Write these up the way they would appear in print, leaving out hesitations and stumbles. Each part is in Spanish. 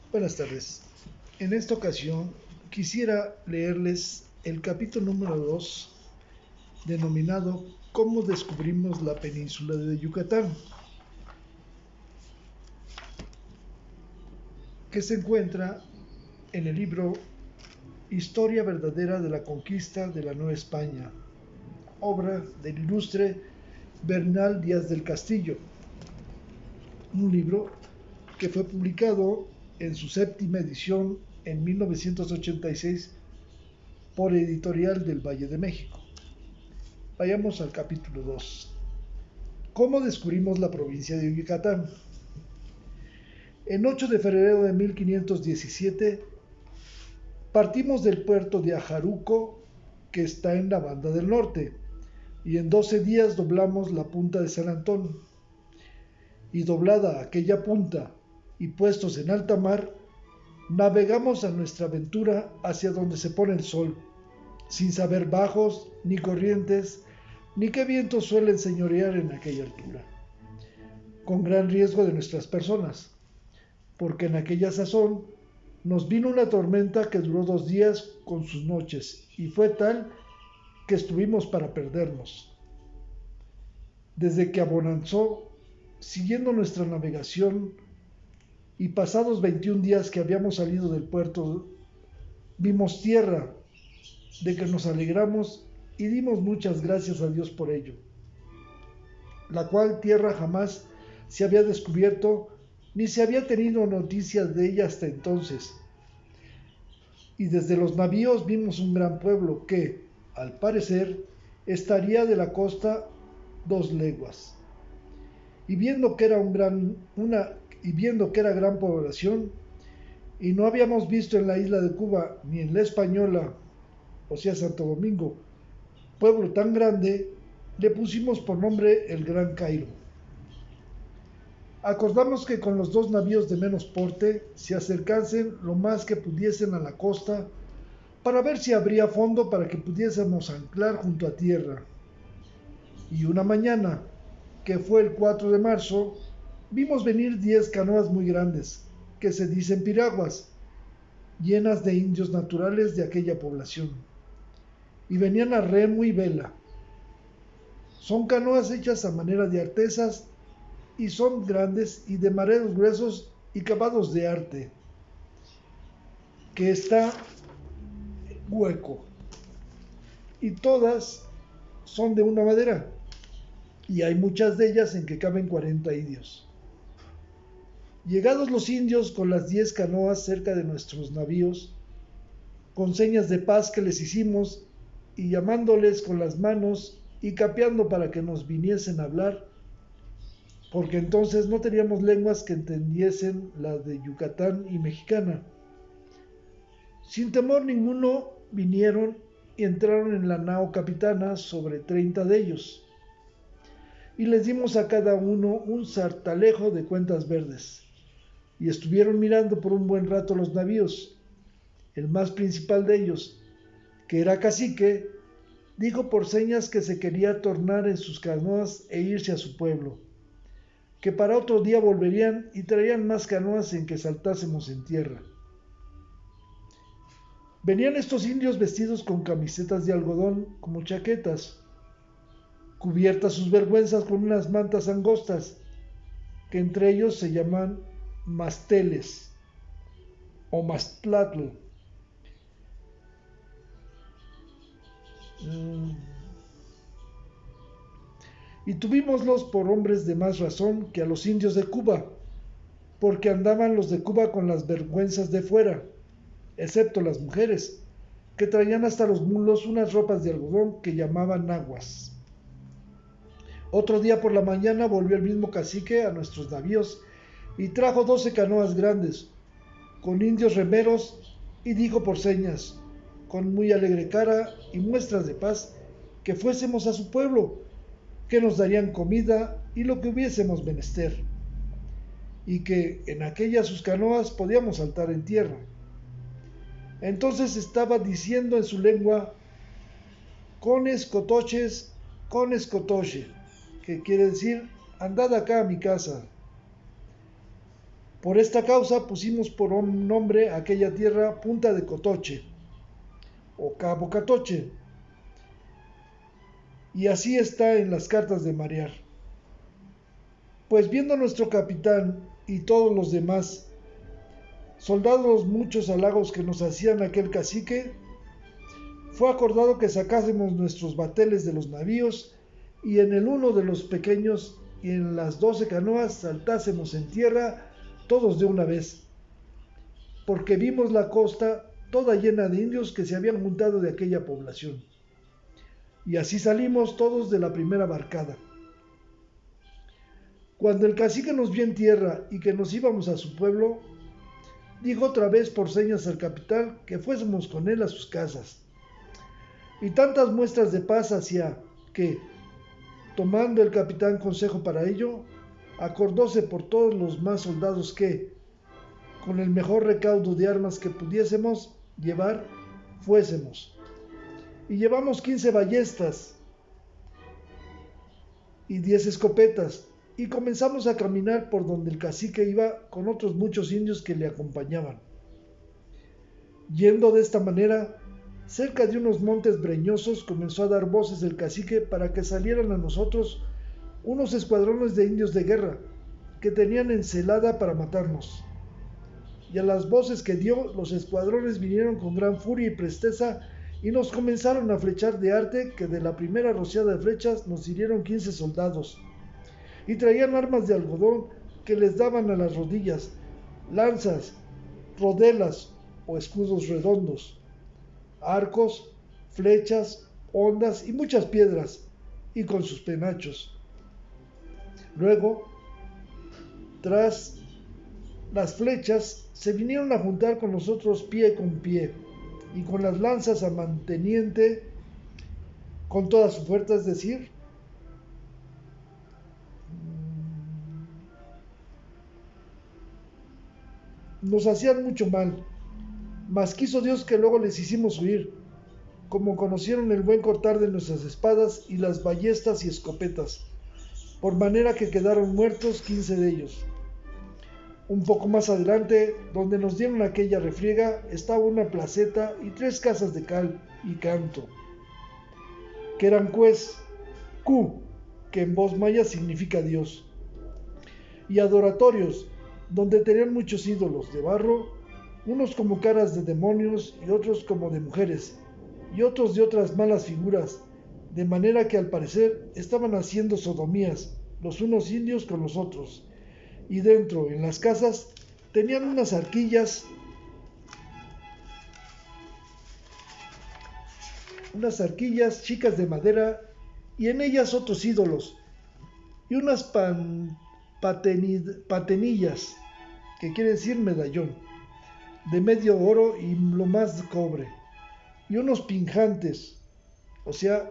Buenas tardes. En esta ocasión quisiera leerles el capítulo número 2, denominado ¿Cómo descubrimos la península de Yucatán?, que se encuentra en el libro Historia verdadera de la conquista de la Nueva España, obra del ilustre Bernal Díaz del Castillo, un libro que fue publicado en su séptima edición en 1986 por Editorial del Valle de México. Vayamos al capítulo 2. ¿Cómo descubrimos la provincia de Yucatán? En 8 de febrero de 1517 partimos del puerto de Ajaruco, que está en la banda del norte, y en 12 días doblamos la punta de San Antón. Y doblada aquella punta y puestos en alta mar, navegamos a nuestra aventura hacia donde se pone el sol, sin saber bajos ni corrientes, ni qué vientos suelen señorear en aquella altura, con gran riesgo de nuestras personas, porque en aquella sazón nos vino una tormenta que duró 2 días con sus noches, y fue tal que estuvimos para perdernos. Desde que abonanzó, siguiendo nuestra navegación, y pasados 21 días que habíamos salido del puerto, vimos tierra, de que nos alegramos y dimos muchas gracias a Dios por ello, la cual tierra jamás se había descubierto ni se había tenido noticias de ella hasta entonces. Y desde los navíos vimos un gran pueblo que, al parecer, estaría de la costa 2 leguas. Y viendo que era gran población, y no habíamos visto en la isla de Cuba ni en la Española, o sea Santo Domingo, pueblo tan grande, le pusimos por nombre el Gran Cairo. Acordamos que con los 2 navíos de menos porte se acercasen lo más que pudiesen a la costa para ver si habría fondo para que pudiésemos anclar junto a tierra. Y una mañana, que fue el 4 de marzo, vimos venir 10 canoas muy grandes, que se dicen piraguas, llenas de indios naturales de aquella población, y venían a remo y vela. Son canoas hechas a manera de artesas y son grandes y de maderos gruesos y acabados de arte, que está hueco, y todas son de una madera, y hay muchas de ellas en que caben 40 indios. Llegados los indios con las 10 canoas cerca de nuestros navíos, con señas de paz que les hicimos, y llamándoles con las manos y capeando para que nos viniesen a hablar, porque entonces no teníamos lenguas que entendiesen la de Yucatán y mexicana. Sin temor ninguno vinieron y entraron en la nao capitana sobre 30 de ellos, y les dimos a cada uno un sartalejo de cuentas verdes, y estuvieron mirando por un buen rato los navíos. El más principal de ellos, que era cacique, dijo por señas que se quería tornar en sus canoas e irse a su pueblo, que para otro día volverían y traerían más canoas en que saltásemos en tierra. Venían estos indios vestidos con camisetas de algodón como chaquetas, cubiertas sus vergüenzas con unas mantas angostas, que entre ellos se llaman masteles o mastlatl. Y tuvímoslos por hombres de más razón que a los indios de Cuba, porque andaban los de Cuba con las vergüenzas de fuera, excepto las mujeres, que traían hasta los mulos unas ropas de algodón que llamaban naguas. Otro día por la mañana volvió el mismo cacique a nuestros navíos y trajo 12 canoas grandes, con indios remeros, y dijo por señas, con muy alegre cara y muestras de paz, que fuésemos a su pueblo, que nos darían comida y lo que hubiésemos menester, y que en aquellas sus canoas podíamos saltar en tierra. Entonces estaba diciendo en su lengua, cones cotoches, cones cotoche, que quiere decir, andad acá a mi casa. Por esta causa pusimos por nombre a aquella tierra Punta de Cotoche o Cabo Catoche, y así está en las cartas de marear. Pues viendo nuestro capitán y todos los demás soldados los muchos halagos que nos hacían aquel cacique, fue acordado que sacásemos nuestros bateles de los navíos y en el uno de los pequeños y en las 12 canoas saltásemos en tierra todos de una vez, porque vimos la costa toda llena de indios que se habían juntado de aquella población. Y así salimos todos de la primera barcada. Cuando el cacique nos vio en tierra y que nos íbamos a su pueblo, dijo otra vez por señas al capitán que fuésemos con él a sus casas. Y tantas muestras de paz hacía que, tomando el capitán consejo para ello, acordóse por todos los más soldados que, con el mejor recaudo de armas que pudiésemos llevar, fuésemos. Y llevamos 15 ballestas y 10 escopetas, y comenzamos a caminar por donde el cacique iba con otros muchos indios que le acompañaban. Yendo de esta manera, cerca de unos montes breñosos comenzó a dar voces el cacique para que salieran a nosotros unos escuadrones de indios de guerra que tenían encelada para matarnos. Y a las voces que dio, los escuadrones vinieron con gran furia y presteza y nos comenzaron a flechar de arte que de la primera rociada de flechas nos hirieron 15 soldados. Y traían armas de algodón que les daban a las rodillas, lanzas, rodelas o escudos redondos, arcos, flechas, hondas y muchas piedras, y con sus penachos. Luego, tras las flechas, se vinieron a juntar con nosotros pie con pie, y con las lanzas a manteniente con toda su fuerza, es decir, nos hacían mucho mal, mas quiso Dios que luego les hicimos huir, como conocieron el buen cortar de nuestras espadas y las ballestas y escopetas, por manera que quedaron muertos 15 de ellos. Un poco más adelante, donde nos dieron aquella refriega, estaba una placeta y 3 casas de cal y canto, que eran cues, cu, que en voz maya significa Dios, y adoratorios, donde tenían muchos ídolos de barro, unos como caras de demonios y otros como de mujeres, y otros de otras malas figuras, de manera que al parecer estaban haciendo sodomías, los unos indios con los otros. Y dentro, en las casas, tenían unas arquillas chicas de madera, y en ellas otros ídolos, y unas patenillas, que quiere decir medallón, de medio oro y lo más de cobre, y unos pinjantes, o sea,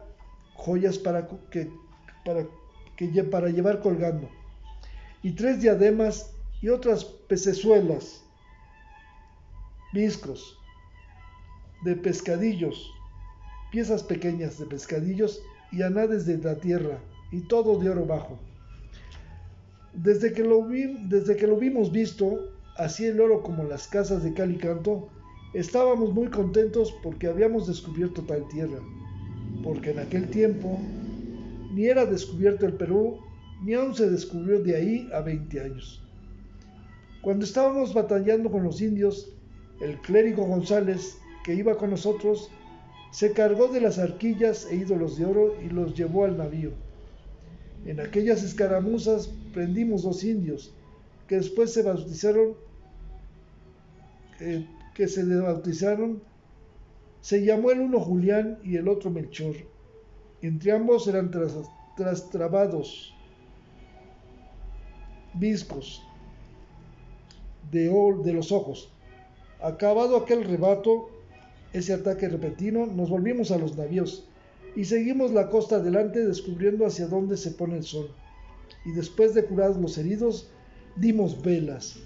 joyas para llevar colgando, y 3 diademas y otras pecezuelas, viscos, de pescadillos, piezas pequeñas de pescadillos y anades de la tierra, y todo de oro bajo. Desde que lo vimos visto, así el oro como las casas de cal y canto, estábamos muy contentos porque habíamos descubierto tal tierra, porque en aquel tiempo ni era descubierto el Perú, ni aún se descubrió de ahí a 20 años. Cuando estábamos batallando con los indios, el clérigo González, que iba con nosotros, se cargó de las arquillas e ídolos de oro y los llevó al navío. En aquellas escaramuzas prendimos 2 indios, que después se bautizaron, se llamó el uno Julián y el otro Melchor. Entre ambos eran trastrabados, viscos, de los ojos. Acabado aquel rebato, ese ataque repentino, nos volvimos a los navíos y seguimos la costa adelante descubriendo hacia dónde se pone el sol. Y después de curados los heridos, dimos velas.